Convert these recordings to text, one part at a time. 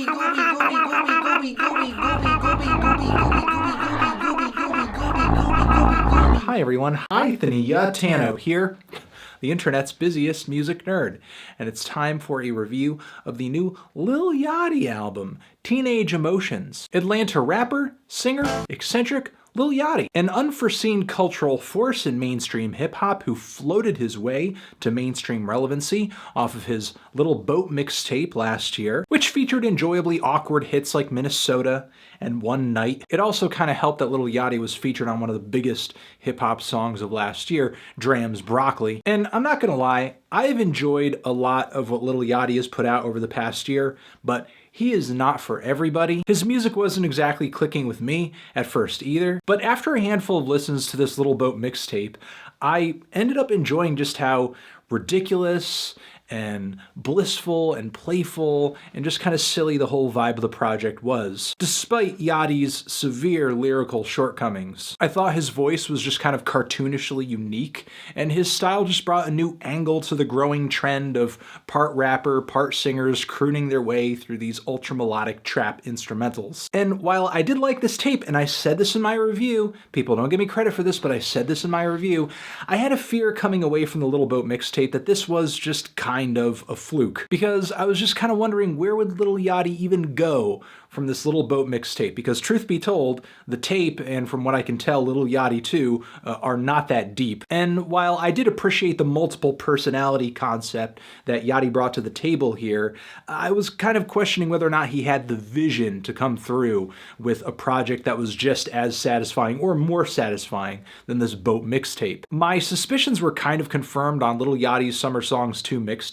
Hi everyone, Lil Yachty here, the internet's busiest music nerd, and it's time for a review of the new Lil Yachty album, Teenage Emotions. Atlanta rapper, singer, eccentric, Lil Yachty, an unforeseen cultural force in mainstream hip-hop who floated his way to mainstream relevancy off of his Little Boat mixtape last year, which featured enjoyably awkward hits like Minnesota and One Night. It also kind of helped that Lil Yachty was featured on one of the biggest hip-hop songs of last year, Dram's Broccoli. And I'm not gonna lie, I've enjoyed a lot of what Lil Yachty has put out over the past year, but he is not for everybody. His music wasn't exactly clicking with me at first either, but after a handful of listens to this Little Boat mixtape, I ended up enjoying just how ridiculous and blissful and playful and just kind of silly the whole vibe of the project was, despite Yachty's severe lyrical shortcomings. I thought his voice was just kind of cartoonishly unique, and his style just brought a new angle to the growing trend of part rapper, part singers crooning their way through these ultra-melodic trap instrumentals. And while I did like this tape, and I said this in my review, people don't give me credit for this, but I said this in my review, I had a fear coming away from the Little Boat mixtape that this was just kind of a fluke, because I was just kind of wondering where would Lil Yachty even go from this Little Boat mixtape, because truth be told, the tape, and from what I can tell, Lil Yachty too, are not that deep. And while I did appreciate the multiple personality concept that Yachty brought to the table here, I was kind of questioning whether or not he had the vision to come through with a project that was just as satisfying or more satisfying than this Boat mixtape. My suspicions were kind of confirmed on Lil Yachty's Summer Songs 2 mixtape,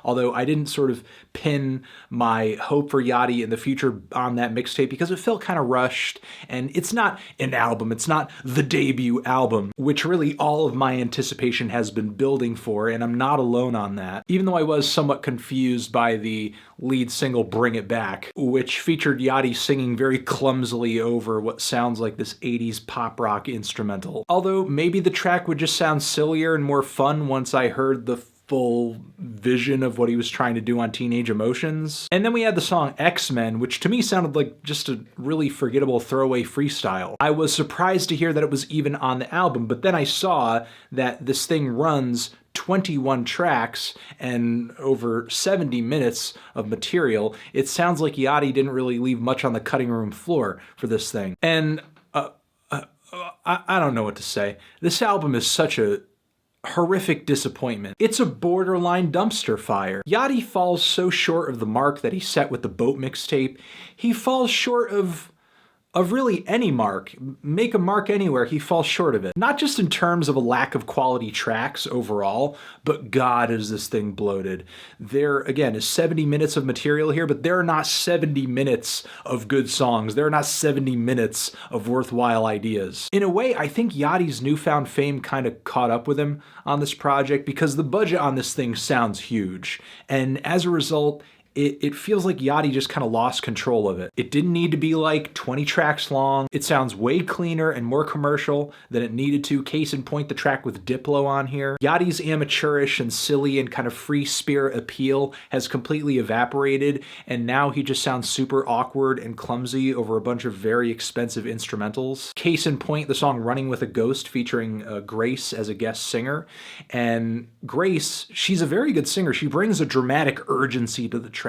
although I didn't sort of pin my hope for Yachty in the future on that mixtape because it felt kind of rushed, and it's not an album, it's not the debut album, which really all of my anticipation has been building for, and I'm not alone on that. Even though I was somewhat confused by the lead single Bring It Back, which featured Yachty singing very clumsily over what sounds like this 80s pop rock instrumental. Although maybe the track would just sound sillier and more fun once I heard the full vision of what he was trying to do on Teenage Emotions. And then we had the song X-Men, which to me sounded like just a really forgettable throwaway freestyle. I was surprised to hear that it was even on the album, but then I saw that this thing runs 21 tracks and over 70 minutes of material. It sounds like Yachty didn't really leave much on the cutting room floor for this thing. And I don't know what to say. This album is such a horrific disappointment. It's a borderline dumpster fire. Yachty falls so short of the mark that he set with the Boat mixtape. He falls short of really any mark. Make a mark anywhere, he falls short of it. Not just in terms of a lack of quality tracks overall, but God, is this thing bloated. There, again, is 70 minutes of material here, but there are not 70 minutes of good songs. There are not 70 minutes of worthwhile ideas. In a way, I think Yachty's newfound fame kind of caught up with him on this project because the budget on this thing sounds huge. And as a result, it feels like Yachty just kind of lost control of it. It didn't need to be like 20 tracks long. It sounds way cleaner and more commercial than it needed to. Case in point, the track with Diplo on here. Yachty's amateurish and silly and kind of free spirit appeal has completely evaporated, and now he just sounds super awkward and clumsy over a bunch of very expensive instrumentals. Case in point, the song Running with a Ghost featuring Grace as a guest singer. And Grace, she's a very good singer. She brings a dramatic urgency to the track.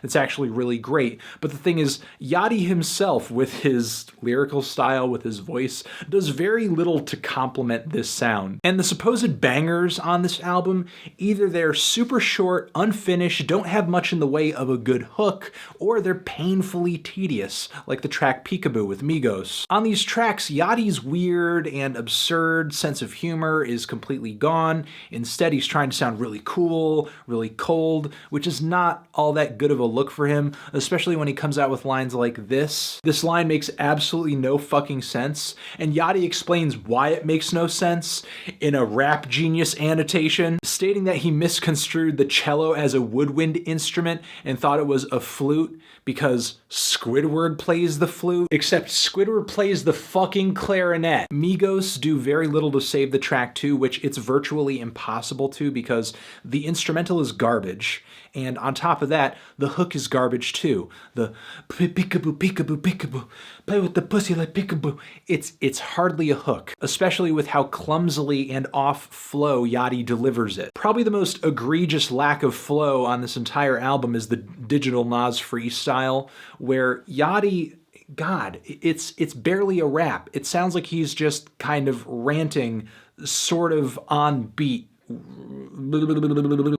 It's actually really great. But the thing is, Yachty himself, with his lyrical style, with his voice, does very little to complement this sound. And the supposed bangers on this album, either they're super short, unfinished, don't have much in the way of a good hook, or they're painfully tedious, like the track Peekaboo with Migos. On these tracks, Yachty's weird and absurd sense of humor is completely gone. Instead, he's trying to sound really cool, really cold, which is not all that good of a look for him, especially when he comes out with lines like this. This line makes absolutely no fucking sense, and Yachty explains why it makes no sense in a Rap Genius annotation, stating that he misconstrued the cello as a woodwind instrument and thought it was a flute because Squidward plays the flute, except Squidward plays the fucking clarinet. Migos do very little to save the track too, which it's virtually impossible to because the instrumental is garbage And on top of that, the hook is garbage too. The peekaboo, peekaboo, peekaboo, play with the pussy like peekaboo. It's hardly a hook, especially with how clumsily and off flow Yachty delivers it. Probably the most egregious lack of flow on this entire album is the Digital Nas freestyle, where Yachty, God, it's barely a rap. It sounds like he's just kind of ranting, sort of on beat.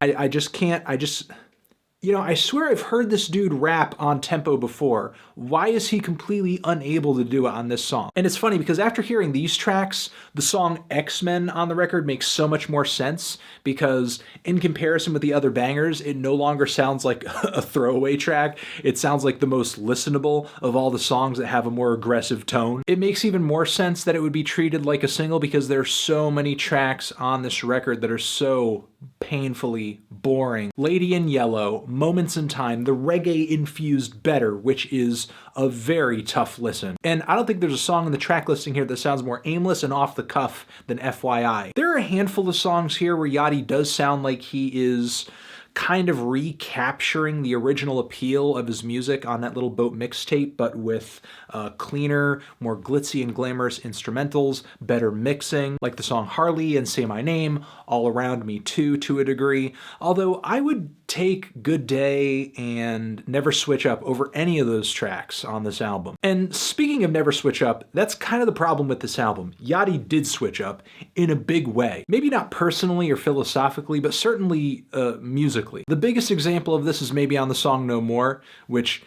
I just can't, you know, I swear I've heard this dude rap on tempo before. Why is he completely unable to do it on this song? And it's funny because after hearing these tracks, the song X-Men on the record makes so much more sense, because in comparison with the other bangers, it no longer sounds like a throwaway track. It sounds like the most listenable of all the songs that have a more aggressive tone. It makes even more sense that it would be treated like a single because there's so many tracks on this record that are so painfully boring. Lady in Yellow, Moments in Time, the reggae-infused Better, which is a very tough listen. And I don't think there's a song in the track listing here that sounds more aimless and off the cuff than FYI. There are a handful of songs here where Yachty does sound like he is kind of recapturing the original appeal of his music on that Little Boat mixtape, but with cleaner, more glitzy and glamorous instrumentals, better mixing, like the song Harley and Say My Name, All Around Me Too, to a degree. Although I would take Good Day and Never Switch Up over any of those tracks on this album. And speaking of Never Switch Up, that's kind of the problem with this album. Yachty did switch up in a big way. Maybe not personally or philosophically, but certainly musically. The biggest example of this is maybe on the song No More, which,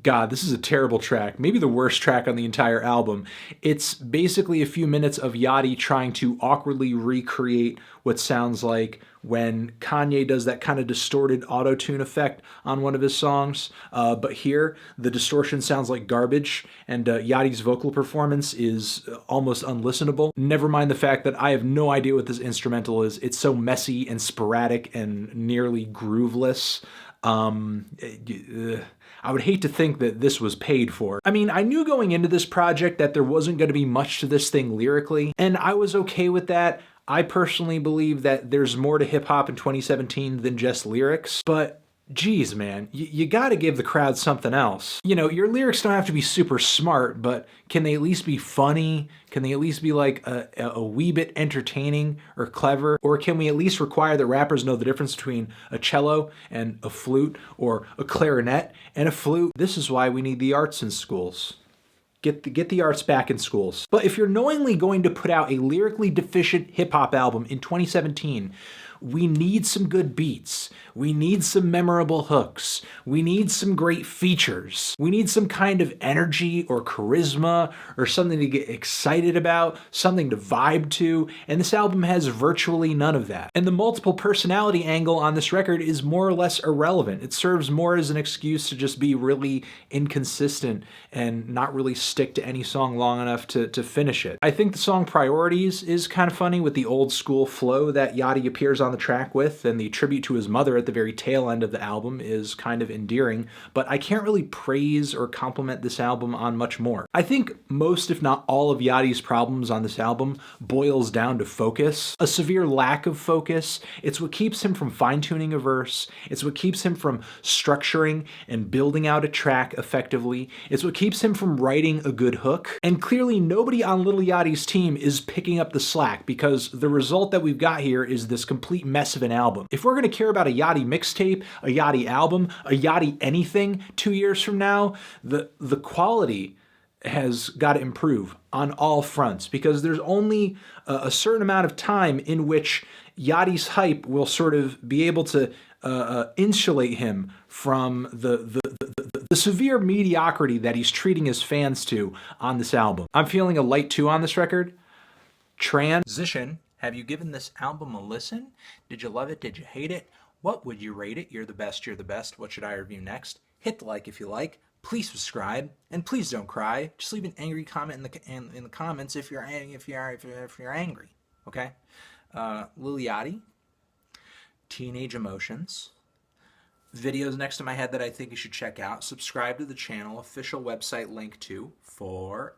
God, this is a terrible track. Maybe the worst track on the entire album. It's basically a few minutes of Yachty trying to awkwardly recreate what sounds like when Kanye does that kind of distorted auto-tune effect on one of his songs. But here, the distortion sounds like garbage, and Yachty's vocal performance is almost unlistenable. Never mind the fact that I have no idea what this instrumental is. It's so messy and sporadic and nearly grooveless. I would hate to think that this was paid for. I mean, I knew going into this project that there wasn't going to be much to this thing lyrically, and I was okay with that. I personally believe that there's more to hip-hop in 2017 than just lyrics, but geez, man, you gotta give the crowd something else. You know, your lyrics don't have to be super smart, but can they at least be funny? Can they at least be like a wee bit entertaining or clever? Or can we at least require that rappers know the difference between a cello and a flute, or a clarinet and a flute? This is why we need the arts in schools. Get the arts back in schools. But if you're knowingly going to put out a lyrically deficient hip-hop album in 2017, we need some good beats. We need some memorable hooks. We need some great features. We need some kind of energy or charisma or something to get excited about, something to vibe to, and this album has virtually none of that. And the multiple personality angle on this record is more or less irrelevant. It serves more as an excuse to just be really inconsistent and not really stick to any song long enough to finish it. I think the song Priorities is kind of funny with the old school flow that Yachty appears on the track with, and the tribute to his mother at the very tail end of the album is kind of endearing, but I can't really praise or compliment this album on much more. I think most, if not all, of Yachty's problems on this album boils down to focus, a severe lack of focus. It's what keeps him from fine-tuning a verse. It's what keeps him from structuring and building out a track effectively. It's what keeps him from writing a good hook. And clearly nobody on Lil Yachty's team is picking up the slack, because the result that we've got here is this complete mess of an album. If we're going to care about a Yachty mixtape, a Yachty album, a Yachty anything 2 years from now, the quality has got to improve on all fronts, because there's only a certain amount of time in which Yachty's hype will sort of be able to insulate him from the severe mediocrity that he's treating his fans to on this album. I'm feeling a light 2 on this record. Transition. Have you given this album a listen? Did you love it? Did you hate it? What would you rate it? You're the best, you're the best. What should I review next? Hit the like if you like. Please subscribe, and please don't cry. Just leave an angry comment in the comments if you're angry. Okay? Lil Yachty, Teenage Emotions. Videos next to my head that I think you should check out. Subscribe to the channel. Official website link to forever.